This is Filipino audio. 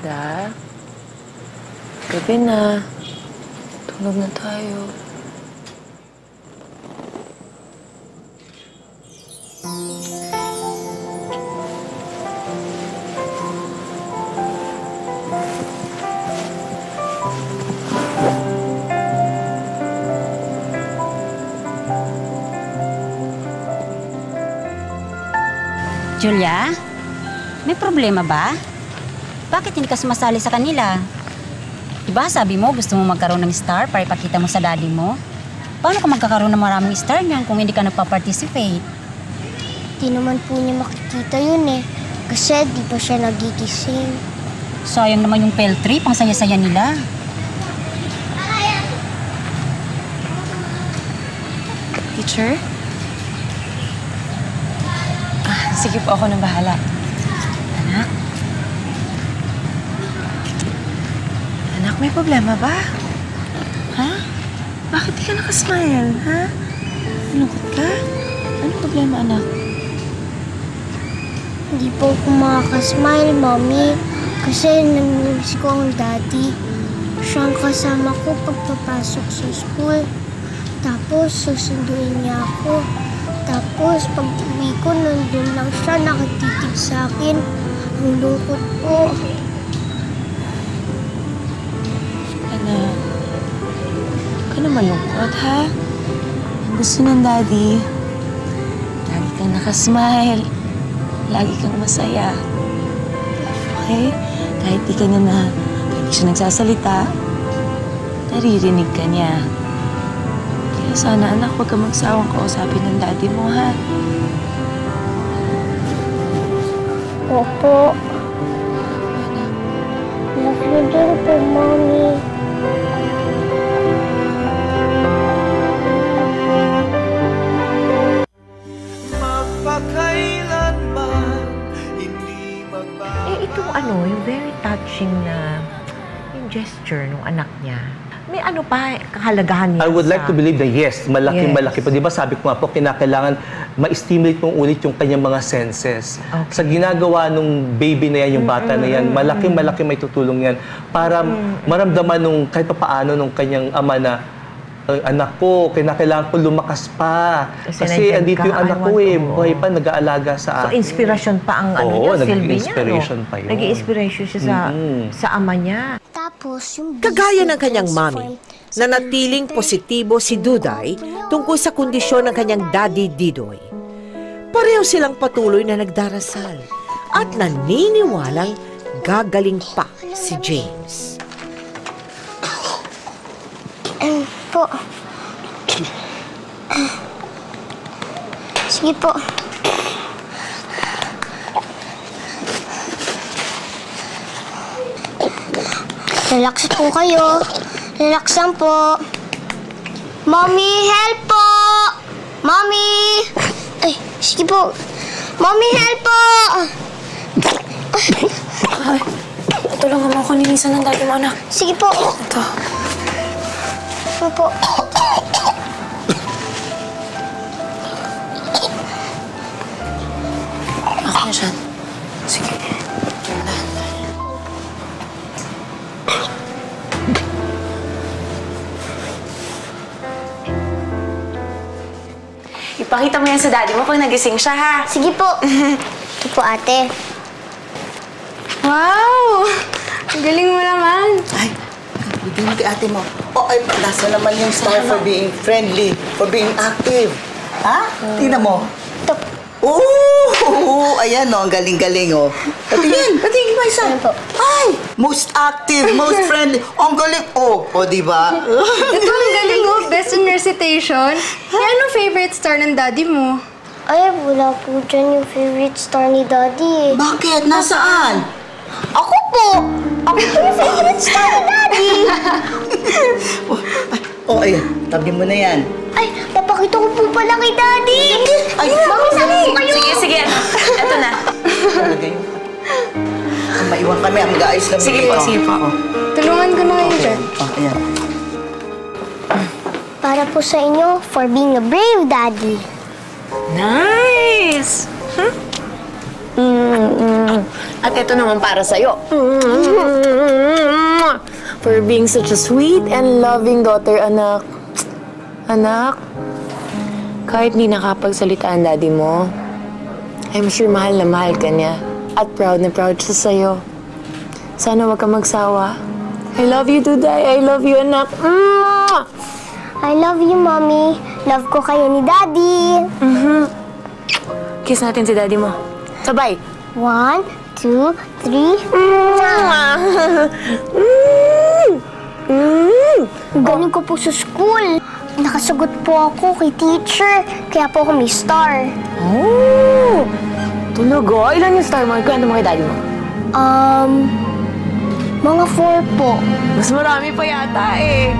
Da? Gabi na. Tulog na tayo. Julia, may problema ba? Bakit hindi ka sumasali sa kanila? Diba sabi mo gusto mo magkaroon ng star para ipakita mo sa daddy mo? Paano ka magkakaroon ng maraming star niyan kung hindi ka nagpa-participate? Di naman po niya makikita yun eh. Kasi di pa siya nagigising. Sayang naman yung peltry, pang saya-saya nila. Teacher? Sige po, ako nang bahala. Anak? Anak, may problema ba? Ha? Bakit di ka nakasmile, ha? Malungkot ka? Anong problema, anak? Hindi po ako makakasmile, Mommy. Kasi namiss ko ang daddy. Siya ang kasama ko pagpapasok sa school. Tapos susunduin niya ako. Tapos pag uwi ko, nandun lang siya nakatitig sa akin. Ang lungkot po. Anak, huwag ka na malungkot, ha? Ang gusto ng daddy, lagi kang nakasmile. Lagi kang masaya. Okay? Kahit di ka niya kahit di siya nagsasalita, naririnig ka niya. Kaya sana, anak, huwag ka magsawang kausapin ng daddy mo, ha? Opo. Love you din po, Mommy. Itong yung very touching na yung gesture ng anak niya. May ano pa, kahalagahan niya I would like to believe that yes, malaking-malaki pa. Di ba sabi ko nga po, kinakailangan ma-stimulate mong ulit yung kanyang mga senses. Okay. Sa ginagawa nung baby na yan, yung bata na yan, malaking-malaki may tutulong yan para maramdaman nung kahit pa paano nung kanyang ama na anak ko, kinakailangan ko lumakas pa. Kasi andito yung anak ko buhay pa, nag-aalaga sa akin. So, inspiration pa ang silbi niya, inspiration pa yun. Nag-inspiration siya sa ama niya. Tapos, yung Kagaya ng kanyang mami, nanatiling positibo si Duday tungkol sa kondisyon ng kanyang daddy Didoy. Pareho silang patuloy na nagdarasal at naniniwalang gagaling pa si James. po. Sige po. Relax po kayo. Relax lang po. Mommy, help po! Mommy! Ay, sige po. Mommy, help po! Ay, tulungan mo ako nilisan ng dati mo, anak. Sige po. Ito. Sige po. Ako na siya. Sige. Ipakita mo yan sa daddy mo pag nagising siya, ha? Sige po. Ito po, ate. Wow! Ang galing mo naman. Ay, bigyan mo kay ate mo. Oh, ay, nasa naman yung star for being friendly, for being active. Ha? Tingnan mo. Ito. Oh, ayan oh, ang galing-galing oh. Patingin mo isa. Ayan po. Ay, most active, most friendly. Ang galing. Oh, di ba? Ito ang galing mo. Best in recitation. Anong favorite star ng daddy mo? Ay, wala po dyan yung favorite star ni daddy eh. Bakit? Nasaan? Ako po! Ako po yung favorite star ni daddy! Oh, ayan. Tabi mo na yan. Ay, napakita ko po pala kay daddy! Ay, Mami, sabi ko kayo! Sige, sige. Ito na. Maiwan kami, ang gaayos kami. Sige po, sige po. Tulungan ko na kayo dyan. Oh, ayan. Para po sa inyo, for being a brave daddy. Nice! Huh? At ito naman para sa'yo. For being such a sweet and loving daughter, anak. Anak, kahit di nakapagsalita ang daddy mo, I'm sure mahal na mahal ka niya. At proud na proud siya sa'yo. Sana wag ka magsawa. I love you, Duday. I love you, anak. I love you, Mommy. Love ko kayo ni Daddy. Kiss natin si daddy mo. Sabay. 1, 2, 3. Galing ko po sa school. Nakasagot po ako kay teacher. Kaya po ako may star. Oh! Talaga? Ilan yung star mark? Ano mo kay daddy mo? Mga 4 po. Mas marami pa yata eh.